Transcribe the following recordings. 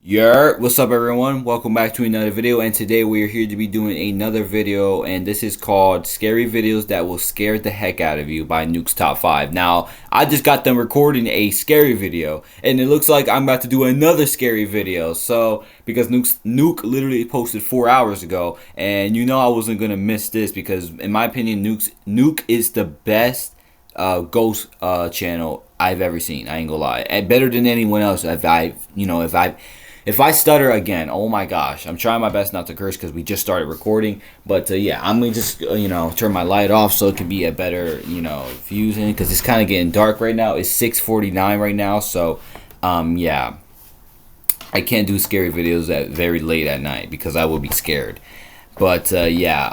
What's up everyone? Welcome back to another video, and today we are here to be doing another video, and this is called Scary Videos That Will Scare the Heck Out of You by Nuke's Top 5. Now, I just got done recording a scary video, and it looks like I'm about to do another scary video, so, because Nuke literally posted 4 hours ago, and you know I wasn't going to miss this, because in my opinion, Nuke is the best ghost channel I've ever seen. I ain't gonna lie, and better than anyone else. If I stutter again, oh my gosh, I'm trying my best not to curse because we just started recording. But yeah, I'm gonna just turn my light off so it can be a better views in, because it's kind of getting dark right now. It's 6:49 right now, so yeah, I can't do scary videos at very late at night because I will be scared. But yeah,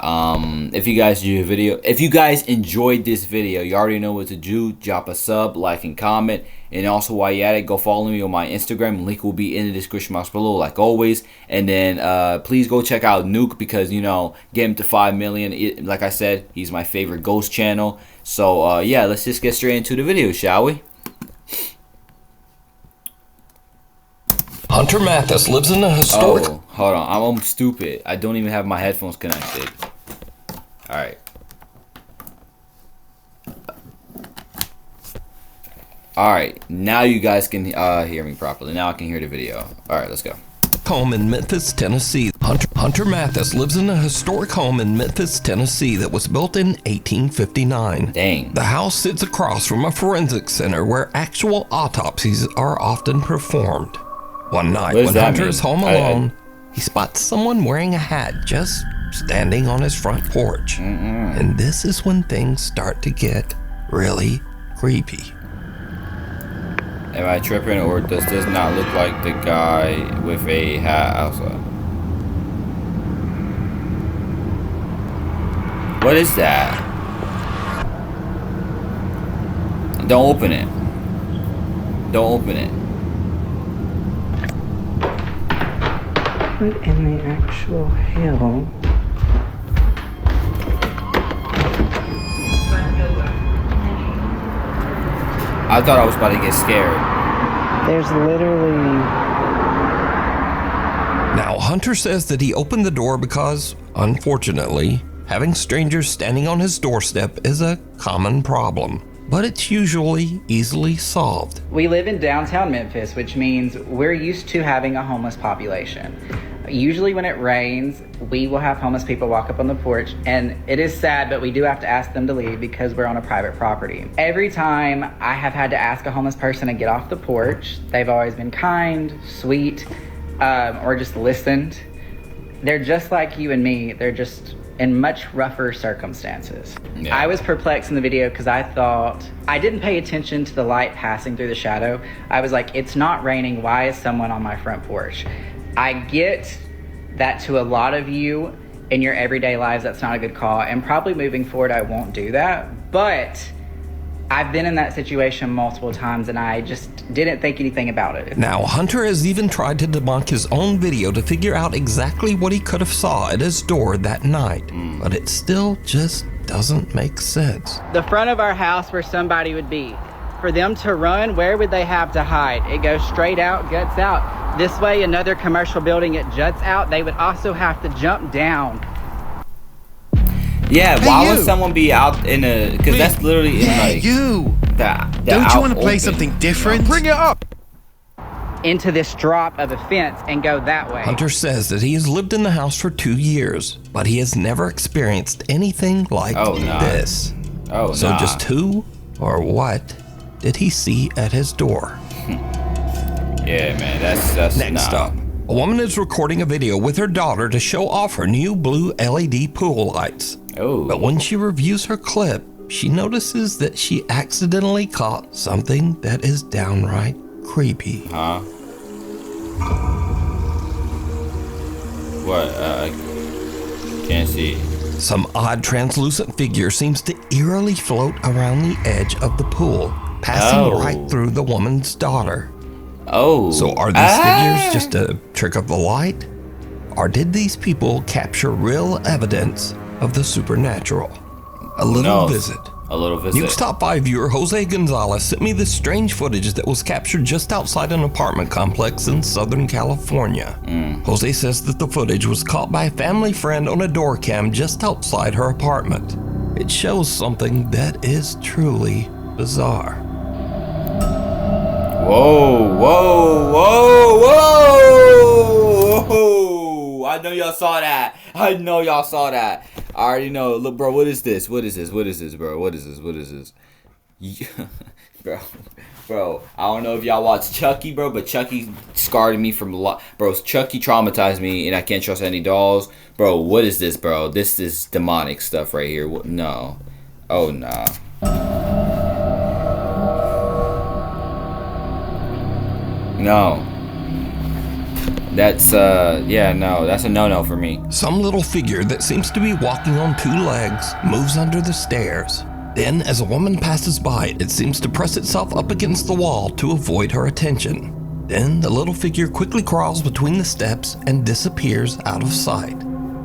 if you guys enjoyed this video, you already know what to do. Drop a sub, like, and comment. And also, while you're at it, go follow me on my Instagram. Link will be in the description box below, like always. And then please go check out Nuke, because get him to 5 million. Like I said, he's my favorite ghost channel. So yeah, let's just get straight into the video, shall we? Hunter Mathis lives in a historic... Oh, hold on. I'm stupid. I don't even have my headphones connected. Alright. Alright. Now you guys can hear me properly. Now I can hear the video. Alright, let's go. Home in Memphis, Tennessee. Hunter Mathis lives in a historic home in Memphis, Tennessee that was built in 1859. Dang. The house sits across from a forensic center where actual autopsies are often performed. One night, when Hunter is home alone, he spots someone wearing a hat just standing on his front porch. And this is when things start to get really creepy. Am I tripping, or does this not look like the guy with a hat outside? What is that? Don't open it. Don't open it. What in the actual hell? I thought I was about to get scared. There's literally... Now, Hunter says that he opened the door because, unfortunately, having strangers standing on his doorstep is a common problem. But it's usually easily solved. We live in downtown Memphis, which means we're used to having a homeless population. Usually when it rains, we will have homeless people walk up on the porch, and it is sad, but we do have to ask them to leave because we're on a private property. Every time I have had to ask a homeless person to get off the porch, they've always been kind, sweet, or just listened. They're just like you and me. They're just in much rougher circumstances. Yeah. I was perplexed in the video because I didn't pay attention to the light passing through the shadow. I was like, it's not raining. Why is someone on my front porch? I get that to a lot of you in your everyday lives, that's not a good call. And probably moving forward, I won't do that. But I've been in that situation multiple times, and I just didn't think anything about it. Now, Hunter has even tried to debunk his own video to figure out exactly what he could have saw at his door that night, but it still just doesn't make sense. The front of our house where somebody would be. For them to run, where would they have to hide? It goes straight out, guts out. This way, another commercial building, it juts out. They would also have to jump down. Yeah, hey, why would someone be out in a... Because that's literally in like... Don't you want to play something different? Bring it up! Into this drop of a fence and go that way. Hunter says that he has lived in the house for 2 years, but he has never experienced anything like this. So just who or what did he see at his door? Yeah, man, that's Next up, a woman is recording a video with her daughter to show off her new blue LED pool lights. But when she reviews her clip, she notices that she accidentally caught something that is downright creepy. Huh? What? Can't see. Some odd translucent figure seems to eerily float around the edge of the pool, passing right through the woman's daughter. So are these figures just a trick of the light? Or did these people capture real evidence of the supernatural? A little visit A little visit. Nuke's Top 5 viewer Jose Gonzalez sent me this strange footage that was captured just outside an apartment complex in Southern California. Jose says that the footage was caught by a family friend on a door cam just outside her apartment. It shows something that is truly bizarre. Whoa, whoa, whoa, whoa, whoa. I know y'all saw that. I know y'all saw that. I already know. Look, bro, what is this? What is this? What is this, bro? What is this? What is this? Bro, I don't know if y'all watch Chucky, bro, but Chucky scarred me from a lot. Bro, Chucky traumatized me, and I can't trust any dolls. Bro, what is this, bro? This is demonic stuff right here. What? No. Oh, nah. No. That's, yeah, no. That's a no-no for me. Some little figure that seems to be walking on two legs moves under the stairs. Then, as a woman passes by, it seems to press itself up against the wall to avoid her attention. Then, the little figure quickly crawls between the steps and disappears out of sight.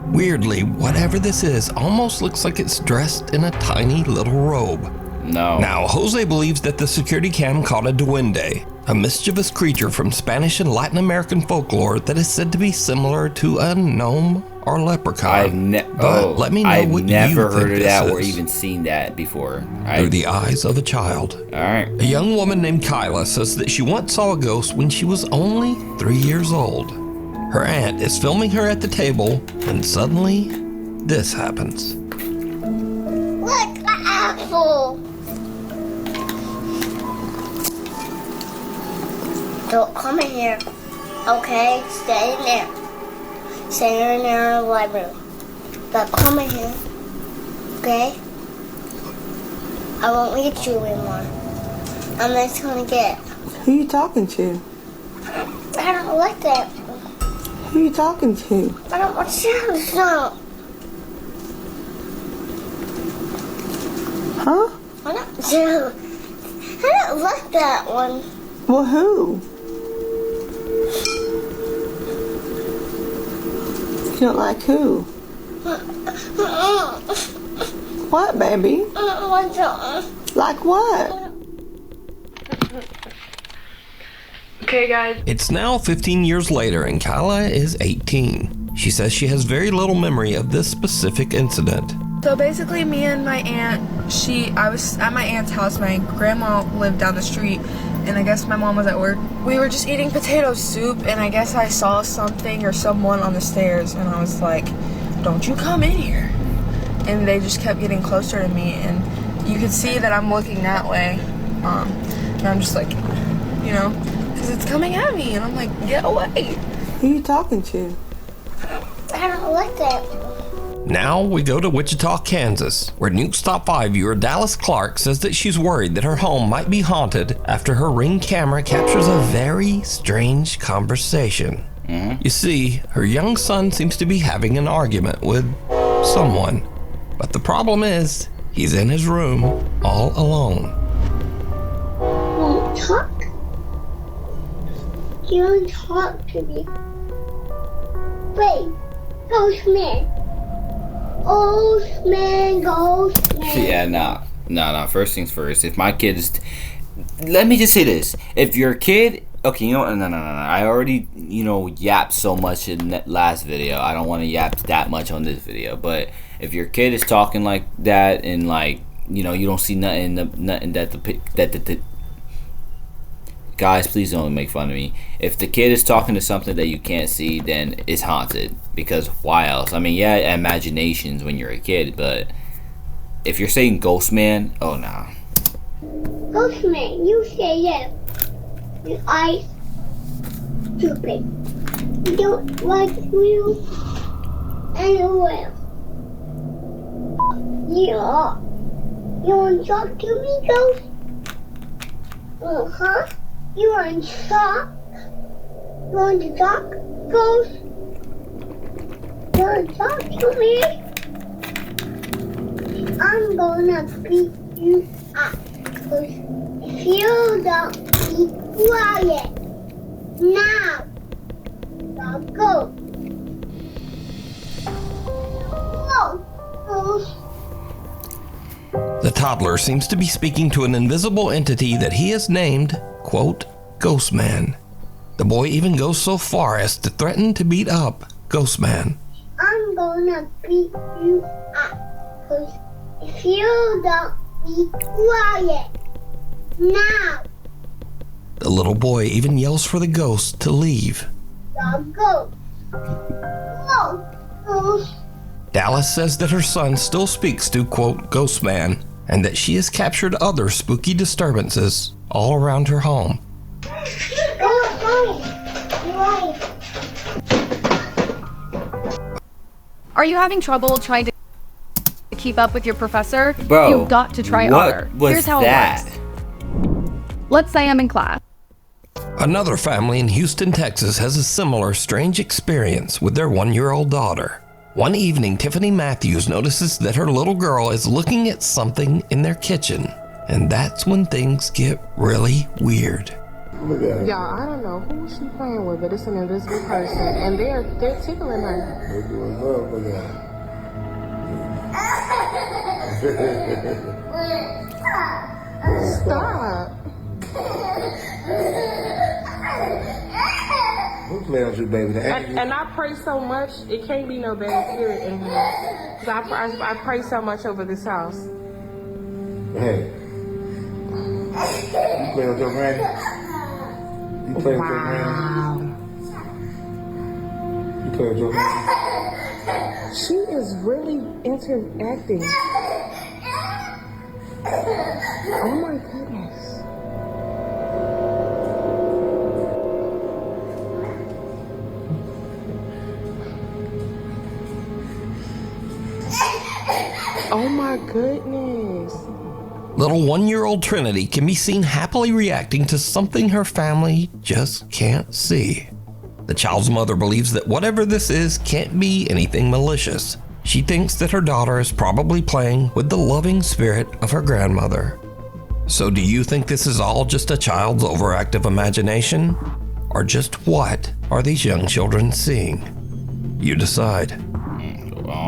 Weirdly, whatever this is almost looks like it's dressed in a tiny little robe. No. Now, Jose believes that the security cam caught a duende, a mischievous creature from Spanish and Latin American folklore that is said to be similar to a gnome or leprechaun. Let me know I've what never you think heard of that this or is. even seen that before. Through the eyes of a child. Alright. A young woman named Kyla says that she once saw a ghost when she was only 3 years old. Her aunt is filming her at the table when suddenly this happens. Look, the apple. Don't come in here, okay? Stay in there. Stay in there in the library. Don't come in here, okay? I won't eat you anymore. I'm just gonna get. Who you talking to? I don't like that. Who you talking to? I don't want to stop. Huh? I don't like that one. Well, who? You don't like who? What, baby? Like what? Okay, guys. It's now 15 years later and Kyla is 18. She says she has very little memory of this specific incident. So basically, me and my aunt, I was at my aunt's house. My grandma lived down the street, and I guess my mom was at work. We were just eating potato soup, and I guess I saw something or someone on the stairs, and I was like, don't you come in here. And they just kept getting closer to me, and you could see that I'm looking that way. And I'm just like, you know, because it's coming at me, and I'm like, get away. Who you talking to? I don't like that. Now we go to Wichita, Kansas, where Nuke's Top 5 viewer Dallas Clark says that she's worried that her home might be haunted after her Ring camera captures a very strange conversation. You see, her young son seems to be having an argument with someone, but the problem is, he's in his room all alone. Won't talk? You don't talk to me. Wait, ghost man. Ghost man. Yeah, nah. First things first. If my kid is, let me just say this: if your kid, okay, you know, no. I already, yapped so much in that last video. I don't want to yap that much on this video. But if your kid is talking like that and you don't see nothing that the guys, please don't make fun of me. If the kid is talking to something that you can't see, then it's haunted. Because why else? I mean, yeah, imaginations when you're a kid, but if you're saying ghost man, oh nah. Ghost man, you say yes. Your eyes stupid. You don't like you anywhere. Yeah. You want to talk to me, ghost? Uh-huh. You want to talk? You want to talk, ghost? You want to talk to me? I'm gonna beat you up. If you don't be quiet, now, I'll go. Whoa, ghost. The toddler seems to be speaking to an invisible entity that he has named, quote, Ghost Man. The boy even goes so far as to threaten to beat up Ghost Man. I'm gonna beat you up. Cause if you don't be quiet now. The little boy even yells for the ghost to leave. The ghost. Ghost. Dallas says that her son still speaks to, quote, Ghost Man, and that she has captured other spooky disturbances all around her home. Are you having trouble trying to keep up with your professor? Bro, you've got to try Otter. Here's how it works. Let's say I'm in class. Another family in Houston, Texas has a similar strange experience with their 1-year-old daughter. One evening, Tiffany Matthews notices that her little girl is looking at something in their kitchen, and that's when things get really weird. Y'all, I don't know who she playing with, but it's an invisible person, and they're tickling her. They're doing love for that. Stop. Who's playing with you, baby? And I pray so much, it can't be no bad spirit in here. Cause I pray so much over this house. Hey. You playing with your granny? You play with your granny? You play with your granny? She is really interacting. Oh my goodness. Oh my goodness. Little 1-year-old Trinity can be seen happily reacting to something her family just can't see. The child's mother believes that whatever this is can't be anything malicious. She thinks that her daughter is probably playing with the loving spirit of her grandmother. So do you think this is all just a child's overactive imagination? Or just what are these young children seeing? You decide.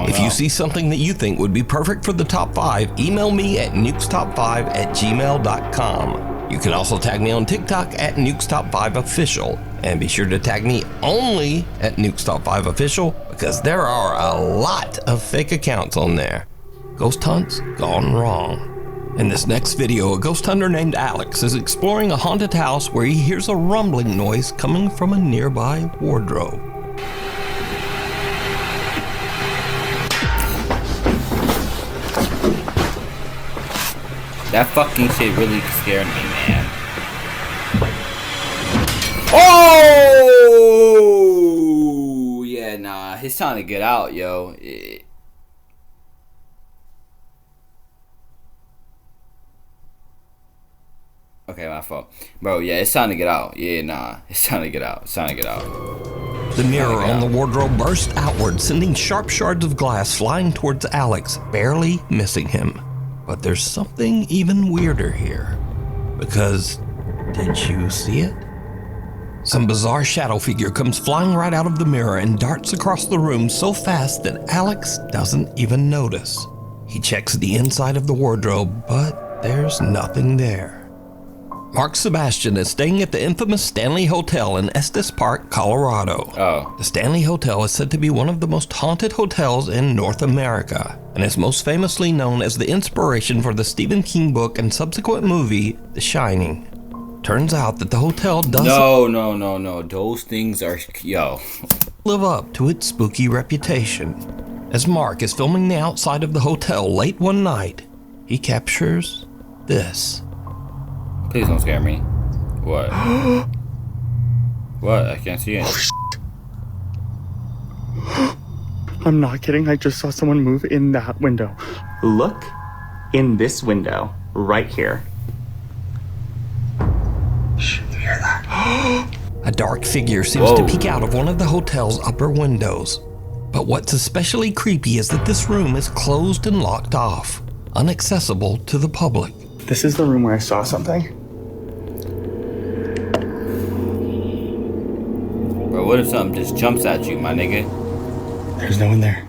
If you see something that you think would be perfect for the top 5, email me at nukestop5@gmail.com. You can also tag me on TikTok at nukestop5official, and be sure to tag me only at nukestop5official because there are a lot of fake accounts on there. Ghost hunts gone wrong. In this next video, a ghost hunter named Alex is exploring a haunted house where he hears a rumbling noise coming from a nearby wardrobe. That fucking shit really scared me, man. Oh! Yeah, nah. It's time to get out, yo. Okay, my fault. Bro, yeah, it's time to get out. Yeah, nah. It's time to get out. It's time to get out. The mirror on the wardrobe burst outward, sending sharp shards of glass flying towards Alex, barely missing him. But there's something even weirder here. Because, did you see it? Some bizarre shadow figure comes flying right out of the mirror and darts across the room so fast that Alex doesn't even notice. He checks the inside of the wardrobe, but there's nothing there. Mark Sebastian is staying at the infamous Stanley Hotel in Estes Park, Colorado. The Stanley Hotel is said to be one of the most haunted hotels in North America, and is most famously known as the inspiration for the Stephen King book and subsequent movie, The Shining. Turns out that the hotel doesn't... No. Those things are... Yo. ...live up to its spooky reputation. As Mark is filming the outside of the hotel late one night, he captures this. Please don't scare me. What? What? I can't see it. I'm not kidding. I just saw someone move in that window. Look in this window right here. Shh, you hear that? A dark figure seems to peek out of one of the hotel's upper windows. But what's especially creepy is that this room is closed and locked off, inaccessible to the public. This is the room where I saw something. Bro, what if something just jumps at you, my nigga? There's no one there.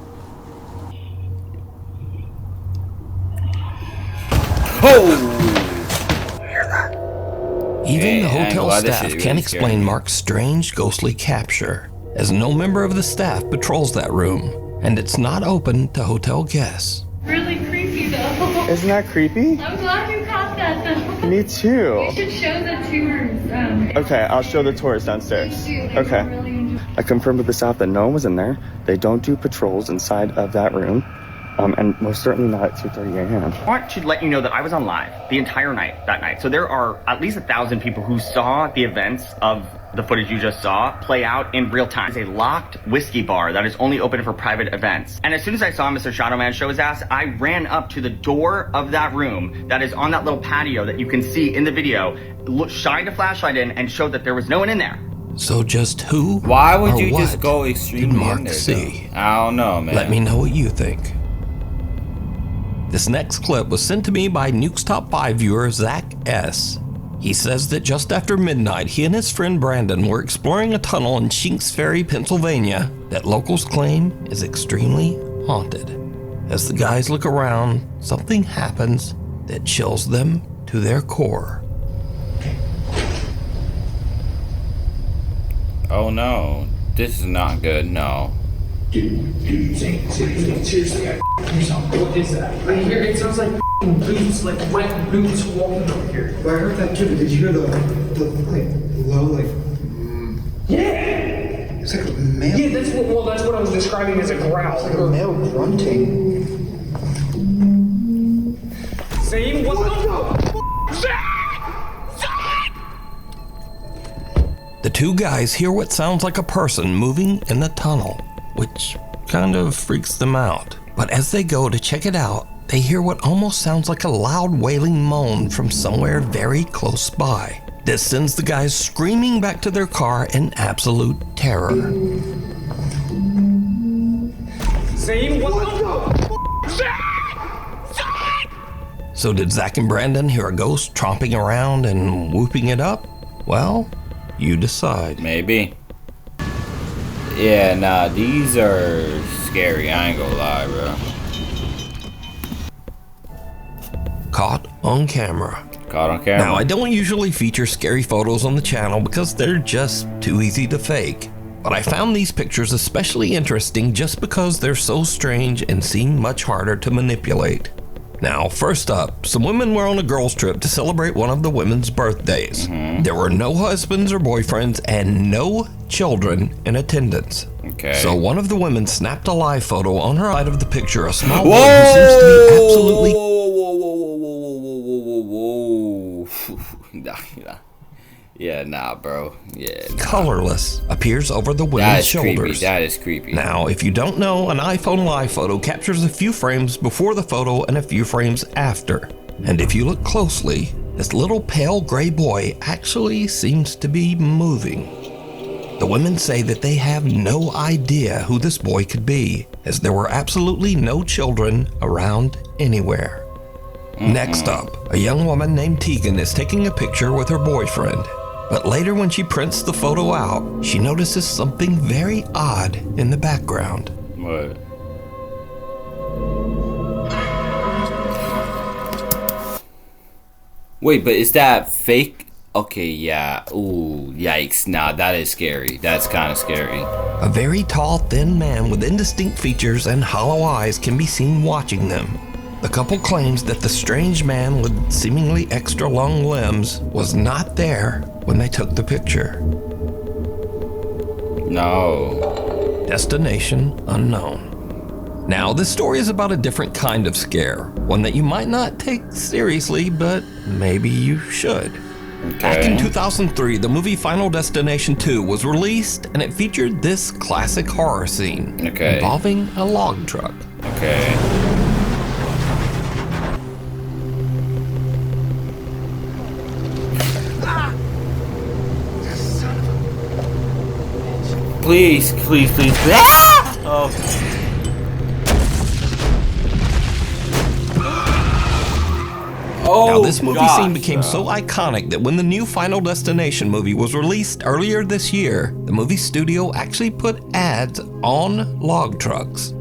Even the hotel staff can't explain Mark's strange, ghostly capture, as no member of the staff patrols that room, and it's not open to hotel guests. Really creepy though. Isn't that creepy? I'm glad you caught that though. Me too. You should show the tours. Okay, I'll show the tours downstairs. Okay. Really I confirmed with the staff that no one was in there. They don't do patrols inside of that room. And most certainly not at 2:30 a.m. I want to let you know that I was on live the entire night that night. So there are at least 1,000 people who saw the events of the footage you just saw play out in real time. It's a locked whiskey bar that is only open for private events. And as soon as I saw Mr. Shadowman show his ass, I ran up to the door of that room that is on that little patio that you can see in the video, shined a flashlight in and showed that there was no one in there. So just who? Why would you just go extremely did Mark in there, see? I don't know, man. Let me know what you think. This next clip was sent to me by Nuke's Top 5 viewer Zach S. He says that just after midnight, he and his friend Brandon were exploring a tunnel in Shinks Ferry, Pennsylvania, that locals claim is extremely haunted. As the guys look around, something happens that chills them to their core. Oh no, this is not good, no. Dude, seriously, what is that? I hear it sounds like boots, like wet boots walking over here. Well, I heard that too, but did you hear the like, low, like... Yeah! It's like a male... Yeah, that's what I was describing as a growl. It's like a male grunting. Same, what the The two guys hear what sounds like a person moving in the tunnel, which kind of freaks them out. But as they go to check it out, they hear what almost sounds like a loud wailing moan from somewhere very close by. This sends the guys screaming back to their car in absolute terror. Same, what the So did Zach and Brandon hear a ghost tromping around and whooping it up? Well, you decide. Maybe. Yeah, nah, these are scary, I ain't gonna lie, bro. Caught on camera. Caught on camera. Now, I don't usually feature scary photos on the channel because they're just too easy to fake. But I found these pictures especially interesting just because they're so strange and seem much harder to manipulate. Now, first up, some women were on a girls' trip to celebrate one of the women's birthdays. There were no husbands or boyfriends and no children in attendance. Okay. So one of the women snapped a live photo on her side of the picture, a small boy who seems to be absolutely... Whoa. Yeah, nah, bro. Yeah. Nah. Colorless appears over the women's shoulders. Creepy. That is creepy. Now, if you don't know, an iPhone live photo captures a few frames before the photo and a few frames after. And if you look closely, this little pale gray boy actually seems to be moving. The women say that they have no idea who this boy could be, as there were absolutely no children around anywhere. Next up, a young woman named Tegan is taking a picture with her boyfriend. But later when she prints the photo out, she notices something very odd in the background. What? Wait, but is that fake? Okay, yeah. Ooh, yikes. Nah, that is scary. That's kind of scary. A very tall, thin man with indistinct features and hollow eyes can be seen watching them. The couple claims that the strange man with seemingly extra long limbs was not there when they took the picture. No. Destination unknown. Now, this story is about a different kind of scare, one that you might not take seriously, but maybe you should. Okay. Back in 2003, the movie Final Destination 2 was released, and it featured this classic horror scene involving a log truck. Okay. Please. Ah! Oh. Now, this movie scene became so iconic that when the new Final Destination movie was released earlier this year, the movie studio actually put ads on log trucks.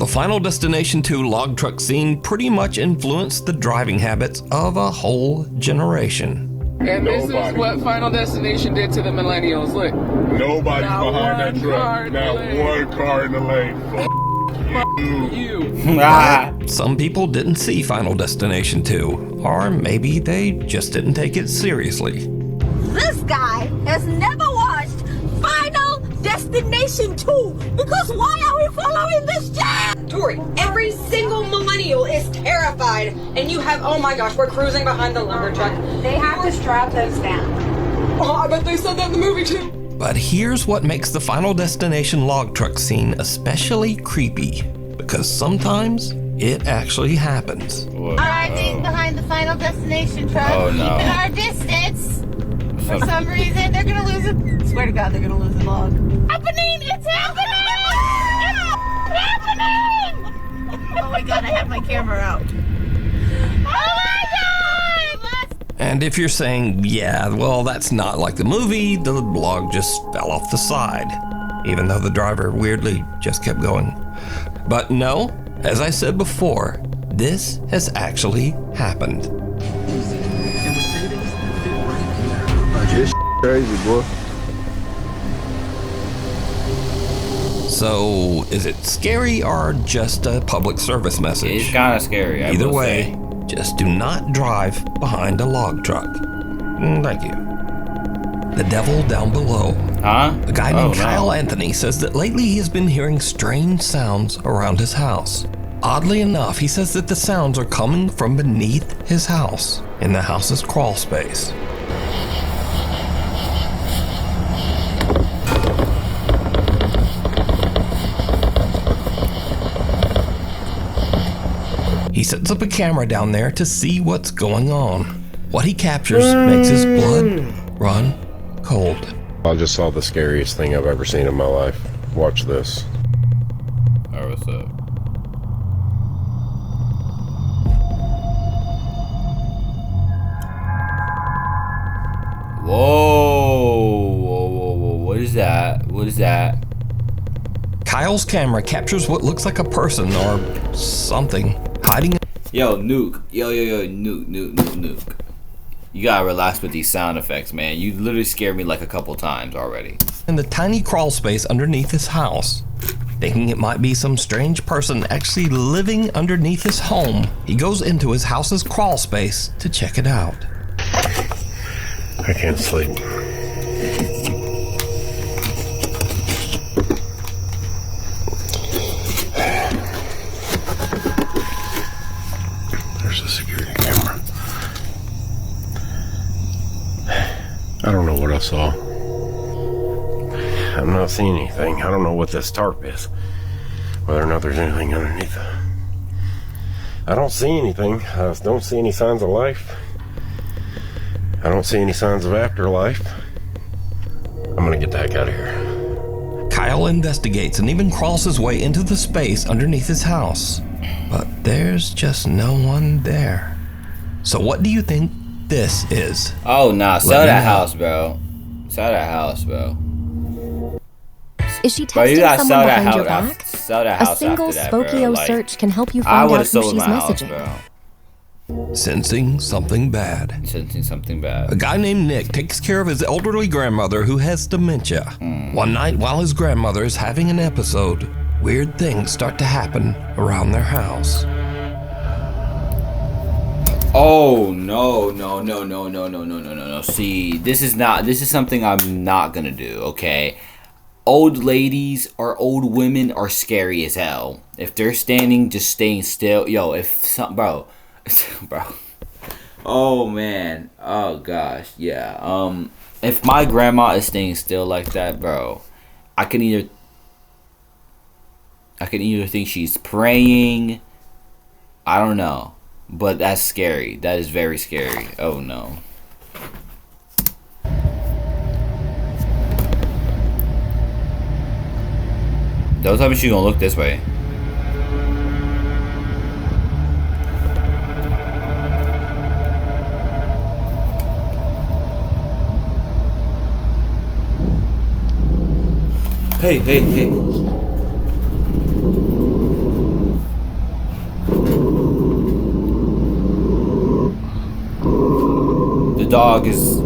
the Final Destination 2 log truck scene pretty much influenced the driving habits of a whole generation. And this is what Final Destination did to the millennials. Look. Nobody's behind that truck. Not one car in the lane. Fuck you. Some people didn't see Final Destination 2, or maybe they just didn't take it seriously. This guy has never watched Final Destination 2 because why are we following this jam? Tori, every single millennial is terrified, and you have, oh my gosh, we're cruising behind the lumber truck. They have to strap those down. Oh, I bet they said that in the movie too. But here's what makes the Final Destination log truck scene especially creepy, because sometimes it actually happens. Arriving behind the Final Destination truck, keeping our distance. For some reason, they're gonna lose it. Swear to God, they're gonna lose the log. Happening! It's happening! It's happening! Oh my God, I have my camera out. Oh my God! And if you're saying, yeah, well, that's not like the movie, the log just fell off the side, even though the driver weirdly just kept going. But no, as I said before, this has actually happened. This crazy, boy. So, is it scary or just a public service message? It's kind of scary. Either way, just do not drive behind a log truck. Thank you. The devil down below. Huh? A guy named Kyle Anthony says that lately he has been hearing strange sounds around his house. Oddly enough, he says that the sounds are coming from beneath his house, in the house's crawl space. He sets up a camera down there to see what's going on. What he captures makes his blood run cold. I just saw the scariest thing I've ever seen in my life. Watch this. Alright, what's up? Whoa, what is that? What is that? Kyle's camera captures what looks like a person or something hiding. Yo, Nuke. Yo, Nuke. You gotta relax with these sound effects, man. You literally scared me like a couple times already. In the tiny crawl space underneath his house. Thinking it might be some strange person actually living underneath his home, he goes into his house's crawl space to check it out. I can't sleep. There's a security camera. I don't know what I saw. I'm not seeing anything. I don't know what this tarp is. Whether or not there's anything underneath it. I don't see anything. I don't see any signs of life. I don't see any signs of afterlife. I'm gonna get the heck out of here. Kyle investigates and even crawls his way into the space underneath his house. But there's just no one there. So what do you think this is? Oh, nah. Sell that house, bro. Sell that house, bro. Is she texting someone behind your back? Sell that house. A single after that, bro. Spokio Like, search can help you I find would've out who sold she's my house, messaging. bro. Sensing something bad. Sensing something bad. A guy named Nick takes care of his elderly grandmother who has dementia. One night while his grandmother is having an episode, weird things start to happen around their house. Oh, no. See, this is something I'm not gonna do, okay? Old ladies or old women are scary as hell. If they're standing, just staying still. Yo, bro. Oh, man. Oh, gosh. Yeah. If my grandma is staying still like that, bro, I can either think she's praying. I don't know. But that's scary. That is very scary. Oh, no. Don't tell me she's gonna look this way. Hey. dog is...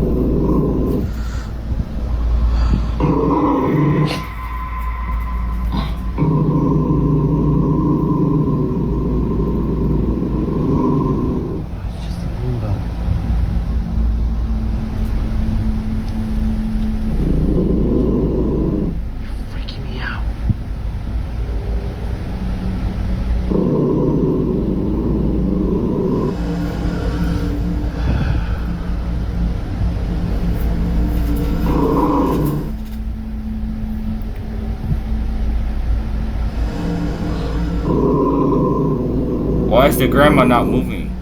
Why is the grandma not moving?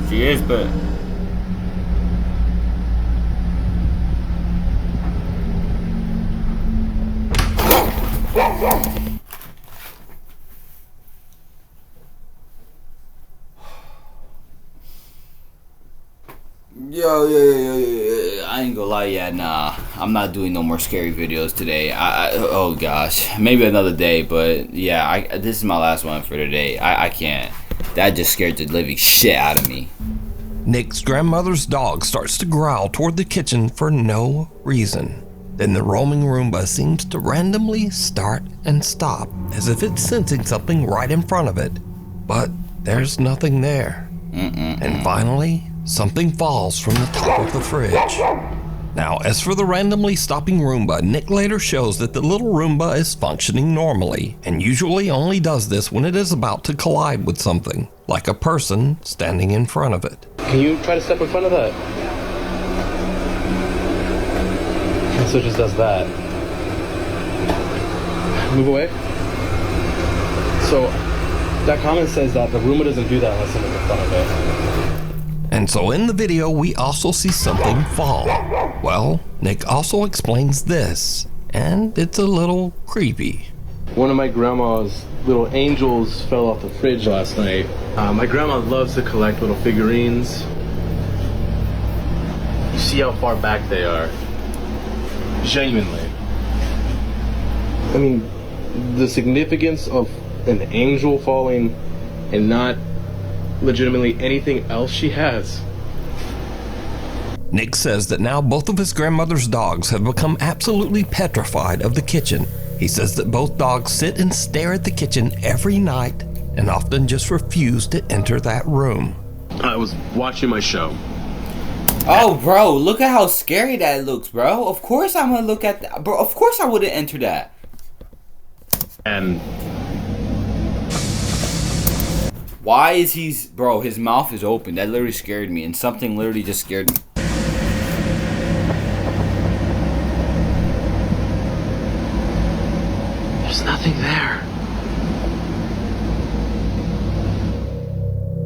She is, but... Yo, I ain't gonna lie, yeah, nah. I'm not doing no more scary videos today. Oh gosh, maybe another day, but yeah, this is my last one for today. I can't. That just scared the living shit out of me. Nick's grandmother's dog starts to growl toward the kitchen for no reason. Then the roaming Roomba seems to randomly start and stop, as if it's sensing something right in front of it. But there's nothing there. And finally, something falls from the top of the fridge. Now, as for the randomly stopping Roomba, Nick later shows that the little Roomba is functioning normally, and usually only does this when it is about to collide with something, like a person standing in front of it. Can you try to step in front of that? And so it just does that. Move away. So that comment says that the Roomba doesn't do that unless someone's in front of it. And so in the video, we also see something fall. Well, Nick also explains this, and it's a little creepy. One of my grandma's little angels fell off the fridge last night. My grandma loves to collect little figurines. You see how far back they are. Genuinely. I mean, the significance of an angel falling and not legitimately anything else she has. Nick says that now both of his grandmother's dogs have become absolutely petrified of the kitchen. He says that both dogs sit and stare at the kitchen every night and often just refuse to enter that room. I was watching my show. Oh, bro, look at how scary that looks, bro. Of course I'm gonna look at that. Bro, of course I wouldn't enter that. And why is bro, his mouth is open. That literally scared me, and something literally just scared me. There's nothing there.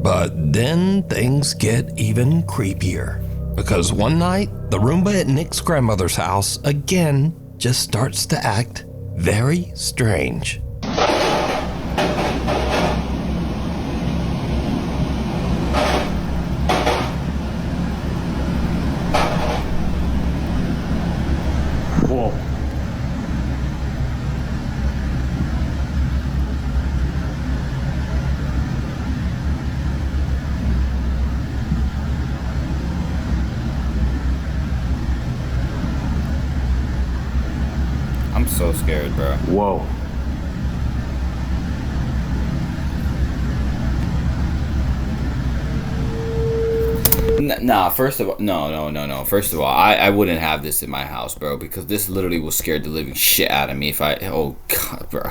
But then things get even creepier. Because one night, the Roomba at Nick's grandmother's house again just starts to act very strange. Whoa. I'm so scared, bro. Whoa. Nah, first of all, no. First of all, I wouldn't have this in my house, bro, because this literally will scare the living shit out of me if I, oh God, bro.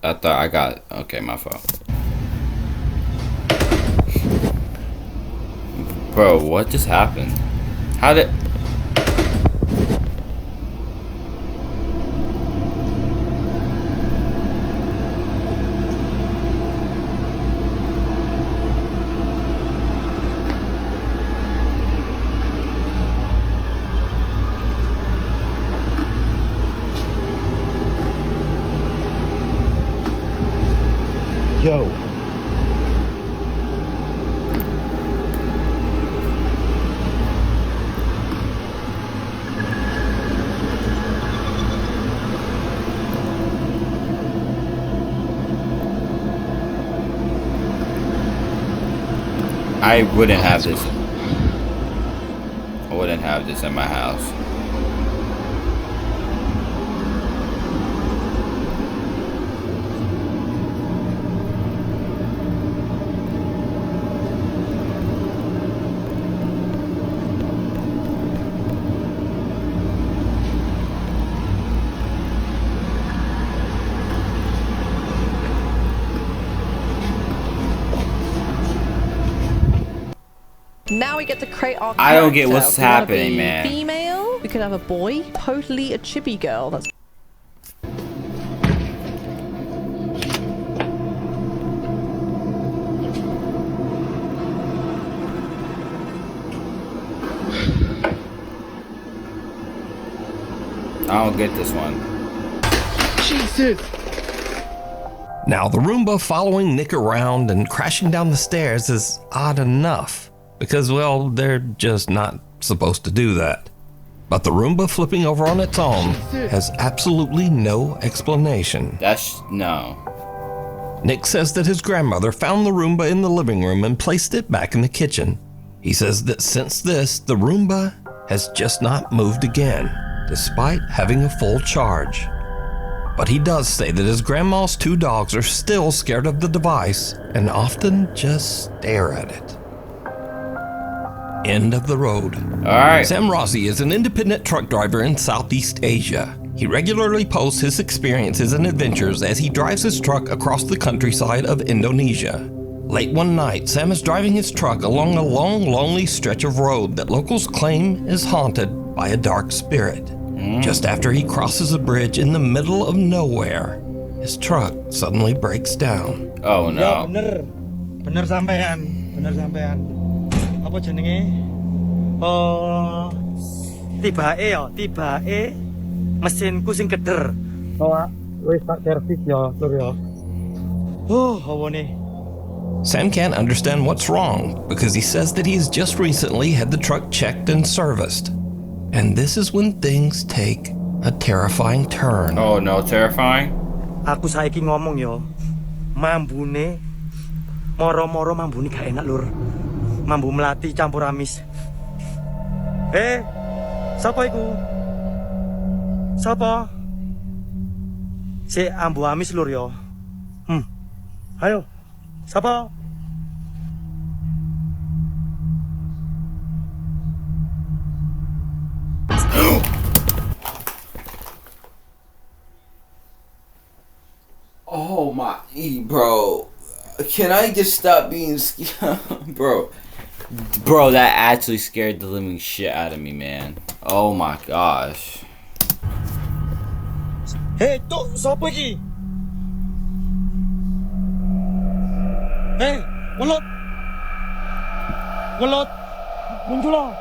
I thought I got, okay, my fault. Bro, what just happened? How did... Yo. I wouldn't have this. I wouldn't have this in my house. Now we get to create our I don't get what's character. happening, man. Female, we could have a boy, totally a chippy girl. That's I don't get this one. Jesus! Now, the Roomba following Nick around and crashing down the stairs is odd enough, because, well, they're just not supposed to do that. But the Roomba flipping over on its own has absolutely no explanation. No. Nick says that his grandmother found the Roomba in the living room and placed it back in the kitchen. He says that since this, the Roomba has just not moved again, despite having a full charge. But he does say that his grandma's 2 dogs are still scared of the device and often just stare at it. End of the road. Alright. Sam Rossi is an independent truck driver in Southeast Asia. He regularly posts his experiences and adventures as he drives his truck across the countryside of Indonesia. Late one night, Sam is driving his truck along a long, lonely stretch of road that locals claim is haunted by a dark spirit. Just after he crosses a bridge in the middle of nowhere, his truck suddenly breaks down. Oh no. Bener sampean. Apa jenenge? Tibake mesinku sing keder. Oh, wis tak servis ya, Lur ya. Oh, hawane. Sam can't understand what's wrong because he says that he's just recently had the truck checked and serviced. And this is when things take a terrifying turn. Oh no, terrifying? Aku saiki ngomong yo. Mambune moro-moro mambune gak enak, Lur. Mambu melati campur amis. Sapa iku? Sapa? Si ambu amis, Lur yo. Ayo. Sapa? Oh my, bro. Can I just stop being scared? Bro, that actually scared the living shit out of me, man. Oh my gosh. Hey, to sapa iki? Hey, Walot. Muncul.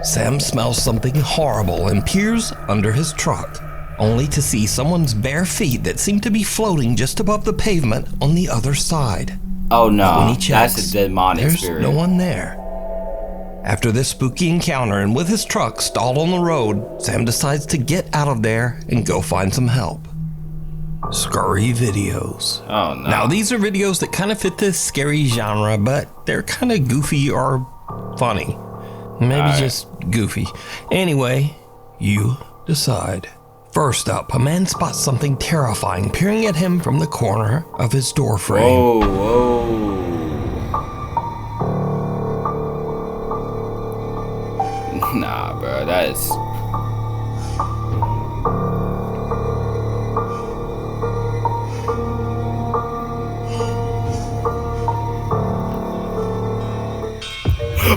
Sam smells something horrible and peers under his truck, only to see someone's bare feet that seem to be floating just above the pavement on the other side. Oh no, when he checks, that's a demonic there's spirit. No one there. After this spooky encounter and with his truck stalled on the road, Sam decides to get out of there and go find some help. Scary videos. Oh no. Now these are videos that kind of fit this scary genre, but they're kind of goofy or funny. Maybe just goofy. Anyway, you decide. First up, a man spots something terrifying peering at him from the corner of his door frame. Whoa. Nah, bro, that is...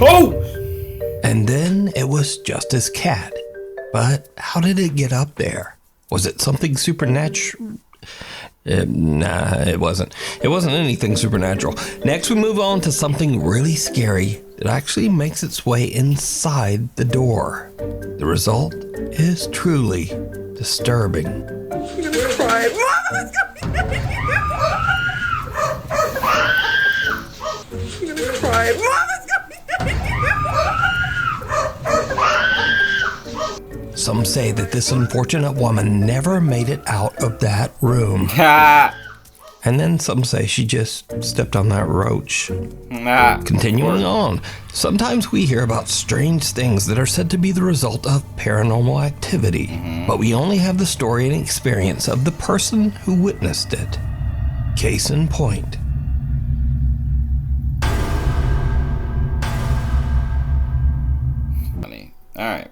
Oh! And then it was just his cat. But how did it get up there? Was it something supernatural? Nah, it wasn't. It wasn't anything supernatural. Next, we move on to something really scary that actually makes its way inside the door. The result is truly disturbing. I'm gonna cry. Mama, let's go. I'm gonna cry. Mama, let's go. Some say that this unfortunate woman never made it out of that room. And then some say she just stepped on that roach. Continuing on, sometimes we hear about strange things that are said to be the result of paranormal activity, but we only have the story and experience of the person who witnessed it. Case in point. Funny. Alright.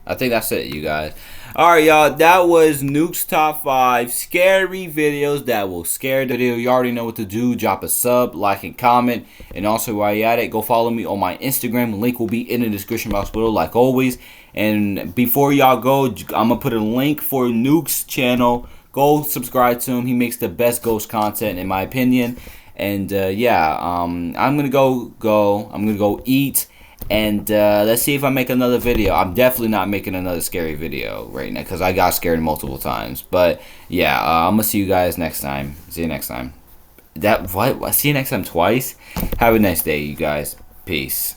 I think that's it, you guys. Alright, y'all. That was Nuke's Top 5 Scary Videos That Will Scare the Video. You already know what to do. Drop a sub, like, and comment. And also, while you're at it, go follow me on my Instagram. The link will be in the description box below, like always. And before y'all go, I'm going to put a link for Nuke's channel. Go subscribe to him. He makes the best ghost content, in my opinion. And, yeah, I'm going to go. I'm going to go eat. And let's see if I make another video. I'm definitely not making another scary video right now because I got scared multiple times. But yeah, I'm gonna see you guys next time. See you next time. See you next time twice. Have a nice day, you guys. Peace.